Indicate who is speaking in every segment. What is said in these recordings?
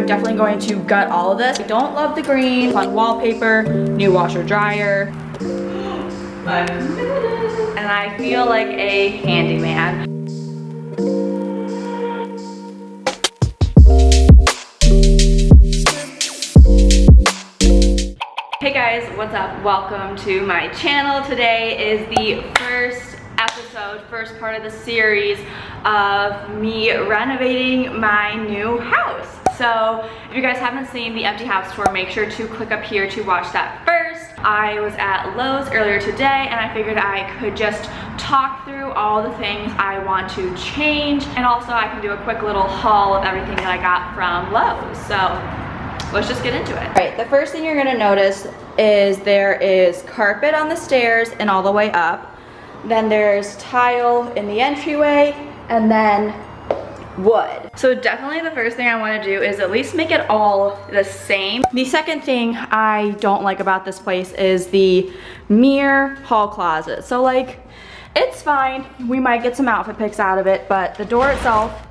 Speaker 1: I'm definitely going to gut all of this. I don't love the green. Fun wallpaper, new washer dryer. And I feel like a handyman. Hey guys, what's up? Welcome to my channel. Today is the first part of the series of me renovating my new house. So if you guys haven't seen the empty house tour, make sure to click up here to watch that first. I was at Lowe's earlier today and I figured I could just talk through all the things I want to change, and also I can do a quick little haul of everything that I got from Lowe's. So let's just get into it. All right, the first thing you're gonna notice is there is carpet on the stairs and all the way up. Then there's tile in the entryway, and then wood. So definitely the first thing I want to do is at least make it all the same. The second thing I don't like about this place is the mirror hall closet. So like, it's fine. We might get some outfit picks out of it, but the door itself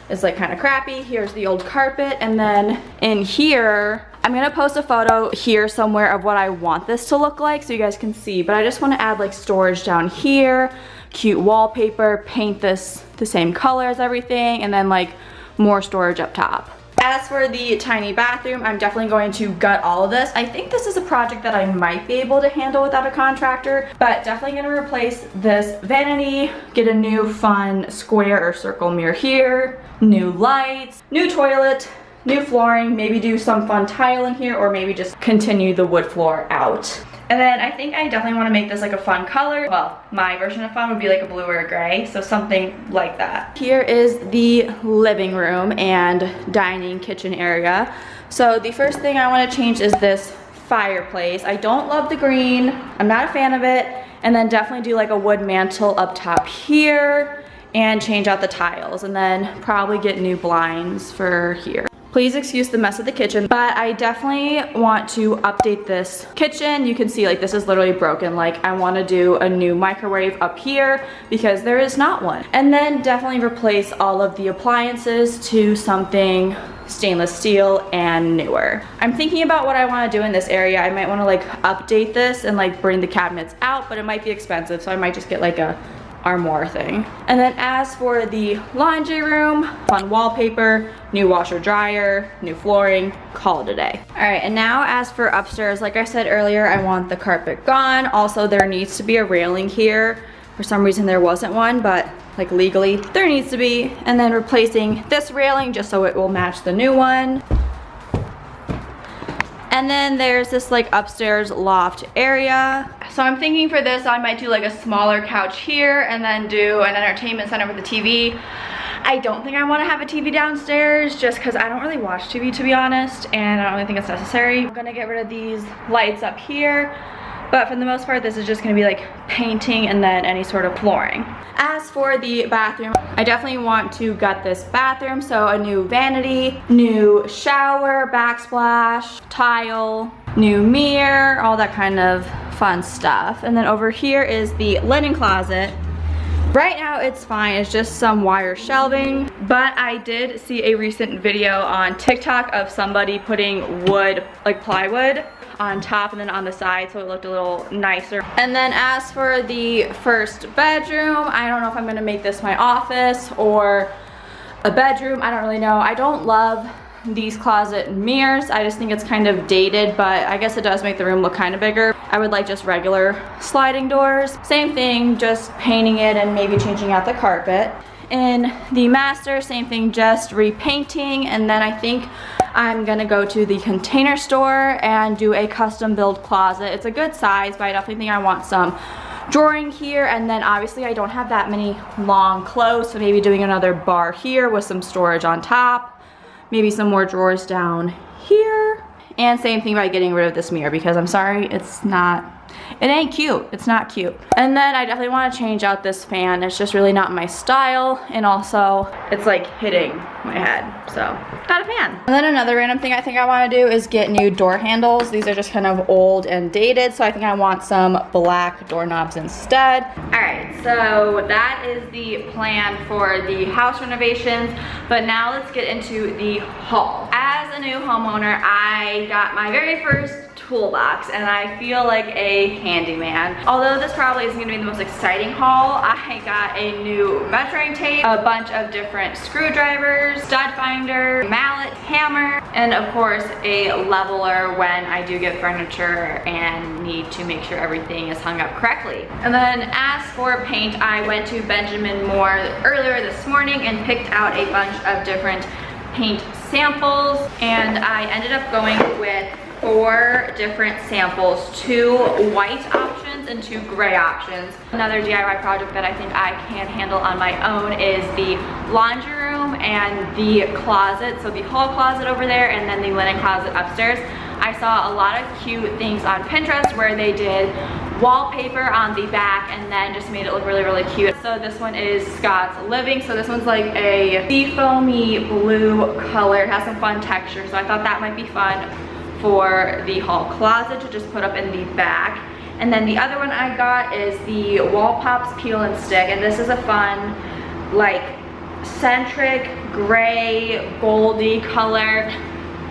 Speaker 1: is like kind of crappy. Here's the old carpet, and then in here, I'm gonna post a photo here somewhere of what I want this to look like so you guys can see, but I just want to add like storage down here, cute wallpaper, paint this the same color as everything, and then like more storage up top. As for the tiny bathroom, I'm definitely going to gut all of this. I think this is a project that I might be able to handle without a contractor, but definitely gonna replace this vanity, get a new fun square or circle mirror here, new lights, new toilet, new flooring, maybe do some fun tile in here, or maybe just continue the wood floor out. And then I think I definitely want to make this like a fun color. Well, my version of fun would be like a blue or a gray, so something like that. Here is the living room and dining kitchen area. So the first thing I want to change is this fireplace. I don't love the green, I'm not a fan of it. And then definitely do like a wood mantle up top here and change out the tiles, and then probably get new blinds for here. Please excuse the mess of the kitchen, but I definitely want to update this kitchen. You can see like this is literally broken. Like I want to do a new microwave up here because there is not one. And then definitely replace all of the appliances to something stainless steel and newer. I'm thinking about what I want to do in this area. I might want to like update this and like bring the cabinets out, but it might be expensive, so I might just get like a armoire thing. And then as for the laundry room, fun wallpaper, new washer dryer, new flooring, call it a day. All right, and now as for upstairs, like I said earlier, I want the carpet gone. Also, there needs to be a railing here. For some reason there wasn't one, but like legally there needs to be. And then replacing this railing just so it will match the new one. And then there's this like upstairs loft area. So I'm thinking for this, I might do like a smaller couch here and then do an entertainment center with a TV. I don't think I want to have a TV downstairs just because I don't really watch TV, to be honest, and I don't really think it's necessary. I'm gonna get rid of these lights up here, but for the most part, this is just gonna be like painting and then any sort of flooring. As for the bathroom, I definitely want to gut this bathroom. So a new vanity, new shower, backsplash, tile, new mirror, all that kind of fun stuff. And then over here is the linen closet. Right now it's fine, it's just some wire shelving, but I did see a recent video on TikTok of somebody putting wood, like plywood, on top and then on the side, so it looked a little nicer. And then as for the first bedroom, I don't know if I'm gonna make this my office or a bedroom, I don't really know. I don't love these closet mirrors. I just think it's kind of dated, but I guess it does make the room look kind of bigger. I would like just regular sliding doors. Same thing, just painting it and maybe changing out the carpet. In the master, same thing, just repainting. And then I think I'm gonna go to the Container Store and do a custom build closet. It's a good size, but I definitely think I want some drawing here. And then obviously I don't have that many long clothes, so maybe doing another bar here with some storage on top. Maybe some more drawers down here. And same thing by getting rid of this mirror, because I'm sorry, it ain't cute. It's not cute. And then I definitely want to change out this fan. It's just really not my style, and also it's like hitting my head, so not a fan. And then another random thing I think I want to do is get new door handles. These are just kind of old and dated, so I think I want some black doorknobs instead. All right, so that is the plan for the house renovations, but now let's get into the haul. a new homeowner, I got my very first toolbox and I feel like a handyman. Although this probably isn't gonna be the most exciting haul, I got a new measuring tape, a bunch of different screwdrivers, stud finder, mallet, hammer, and of course a leveler when I do get furniture and need to make sure everything is hung up correctly. And then as for paint, I went to Benjamin Moore earlier this morning and picked out a bunch of different paint samples, and I ended up going with 4 different samples, 2 white options and 2 gray options. Another DIY project that I think I can handle on my own is the laundry room and the closet. So the hall closet over there and then the linen closet upstairs. I saw a lot of cute things on Pinterest where they did wallpaper on the back and then just made it look really, really cute. So this one is Scott's Living. So this one's like a seafoamy blue color. It has some fun texture. So I thought that might be fun for the hall closet to just put up in the back. And then the other one I got is the Wall Pops Peel and Stick, and this is a fun like centric gray goldy color.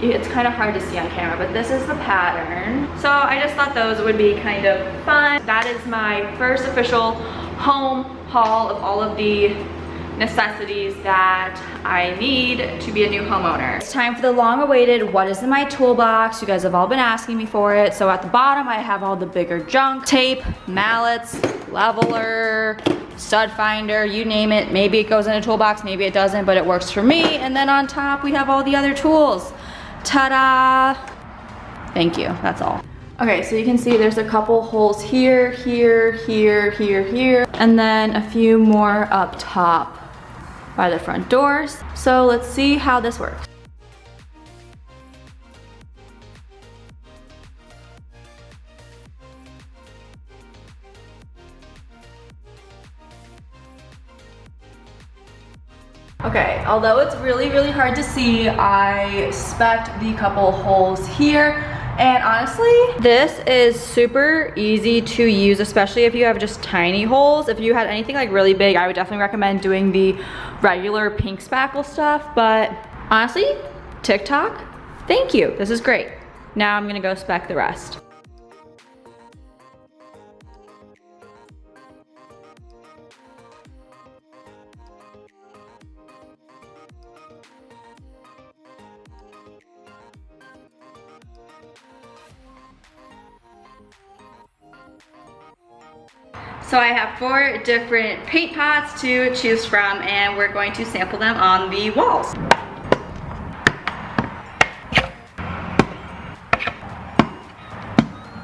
Speaker 1: It's kind of hard to see on camera, but this is the pattern. So I just thought those would be kind of fun. That is my first official home haul of all of the necessities that I need to be a new homeowner. It's time for the long-awaited what is in my toolbox. You guys have all been asking me for it. So at the bottom I have all the bigger junk, tape, mallets, leveler, stud finder, you name it. Maybe it goes in a toolbox, maybe it doesn't, but it works for me. And then on top we have all the other tools. Ta-da! Thank you, that's all. Okay, so you can see there's a couple holes here, here, here, here, here, and then a few more up top by the front doors. So let's see how this works. Okay, although it's really, really hard to see, I spec'd the couple holes here. And honestly, this is super easy to use, especially if you have just tiny holes. If you had anything like really big, I would definitely recommend doing the regular pink spackle stuff. But honestly, TikTok, thank you. This is great. Now I'm gonna go spec the rest. So I have 4 different paint pots to choose from, and we're going to sample them on the walls.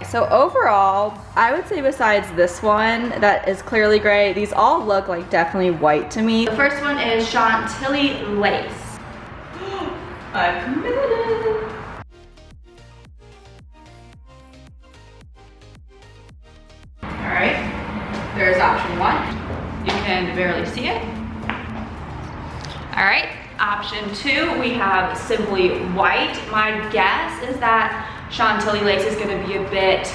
Speaker 1: So overall, I would say besides this one that is clearly gray, these all look like definitely white to me. The first one is Chantilly Lace. I've committed. Alright. There's option 1. You can barely see it. All right, option 2, we have Simply White. My guess is that Chantilly Lace is gonna be a bit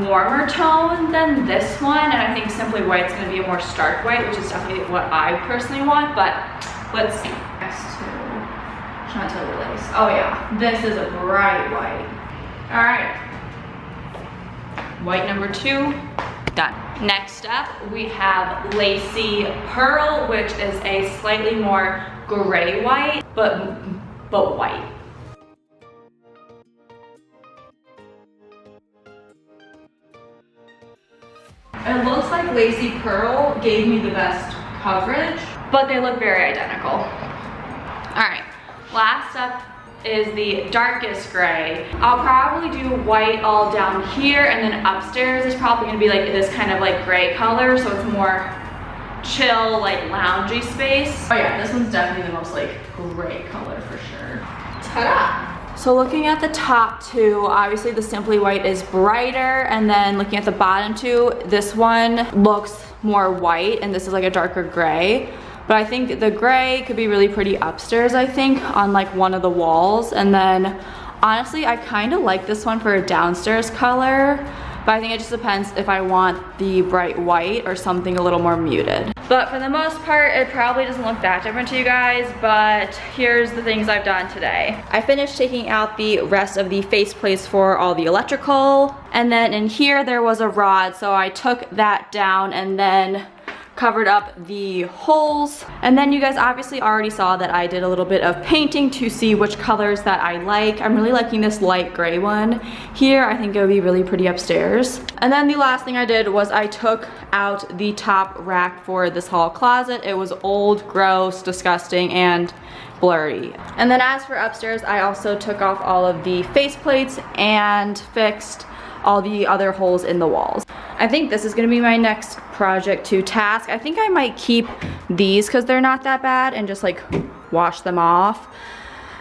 Speaker 1: warmer tone than this one, and I think Simply White's gonna be a more stark white, which is definitely what I personally want, but let's see. Next to Chantilly Lace. Oh yeah, this is a bright white. All right, white number 2, done. Next up, we have Lacy Pearl, which is a slightly more gray white, but white. It looks like Lacy Pearl gave me the best coverage, but they look very identical. All right, last up is the darkest gray. I'll probably do white all down here, and then upstairs is probably gonna be like this kind of like gray color, so it's more chill, like loungy space. Oh yeah, this one's definitely the most like gray color for sure. Ta-da! So looking at the top 2, obviously the Simply White is brighter, and then looking at the bottom 2, this one looks more white, and this is like a darker gray. But I think the gray could be really pretty upstairs, I think, on like one of the walls. And then honestly, I kind of like this one for a downstairs color, but I think it just depends if I want the bright white or something a little more muted. But for the most part, it probably doesn't look that different to you guys, but here's the things I've done today. I finished taking out the rest of the faceplates for all the electrical, and then in here there was a rod, so I took that down and then covered up the holes. And then you guys obviously already saw that I did a little bit of painting to see which colors that I like. I'm really liking this light gray one here. I think it would be really pretty upstairs. And then the last thing I did was I took out the top rack for this hall closet. It was old, gross, disgusting, and blurry. And then as for upstairs, I also took off all of the faceplates and fixed all the other holes in the walls. I think this is gonna be my next project to task. I think I might keep these because they're not that bad and just like wash them off.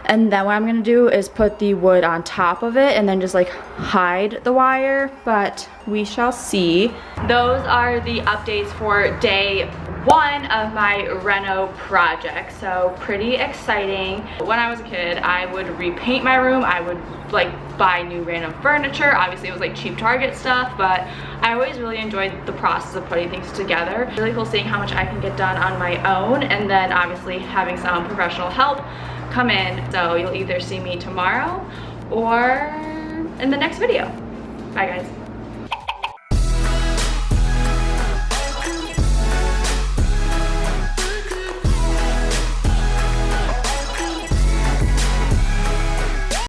Speaker 1: And then what I'm gonna do is put the wood on top of it and then just like hide the wire, but we shall see. Those are the updates for day 1 of my reno project, so pretty exciting. When I was a kid, I would repaint my room. I would like buy new random furniture. Obviously it was like cheap Target stuff, but I always really enjoyed the process of putting things together. Really cool seeing how much I can get done on my own, and then obviously having some professional help come in. So you'll either see me tomorrow or in the next video. Bye guys.